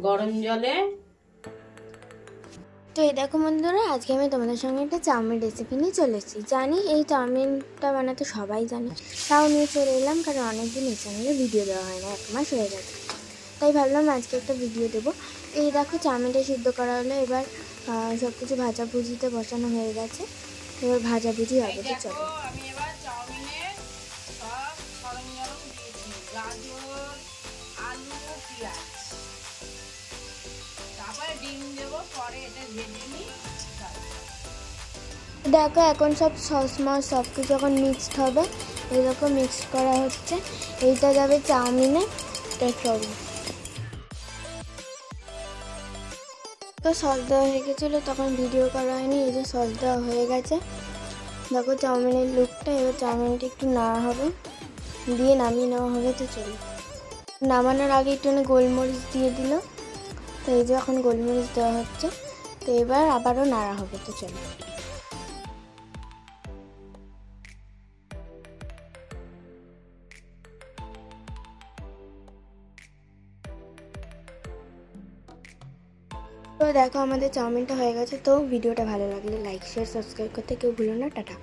গরম জলে। তো এই দেখো বন্ধুরা, আজকে আমি তোমাদের সঙ্গে একটা চাউমিন রেসিপি নিয়ে চলে এসেছি। জানি এই চাউমিনটা বানাতে সবাই জানে, তাও নিয়ে চলে এলাম, কারণ অনেকদিন এই চ্যানেলে ভিডিও দেওয়া হয় না, 1 মাস হয়ে গেছে। তাই ভাবলাম আজকে একটা ভিডিও দেবো। এই দেখো চাউমিনটা সিদ্ধ করা হলো, এবার সব কিছু ভাজাভুজিতে বসানো হয়ে গেছে, এবার ভাজাভুজি হবে। তো চলো। আমি এবার চাউমিনে সব সরঞ্জাম দিয়েছি, গাজর, আলু, পেঁয়াজ, তারপরে ডিম দেবো, পরে এটা ভেজে নিই। দেখো এখন সব সস মস সব কিছু যখন মিক্সড হবে, এরকম মিক্সড করা হচ্ছে। এইটা যাবে চাউমিনে। চলো, তো সস দেওয়া হয়ে গেছিলো, তখন ভিডিও করা হয়নি। এই যে সস দেওয়া হয়ে গেছে, দেখো চাউমিনের লুকটা। এবার চাউমিনটা একটু নাড়া হবে, দিয়ে নামিয়ে নেওয়া হবে। তো চলো, নামানোর আগে একটু গোলমরিচ দিয়ে দিল। তো এই যে এখন গোলমরিচ দেওয়া হচ্ছে, তো এবার আবারও নাড়া হবে। তো চলো, তো দেখো আমাদের চাউমিনটা হয়ে গেছে। তো ভিডিওটা ভালো লাগলে লাইক শেয়ার সাবস্ক্রাইব করতে কেউ ভুলো না। টাটা।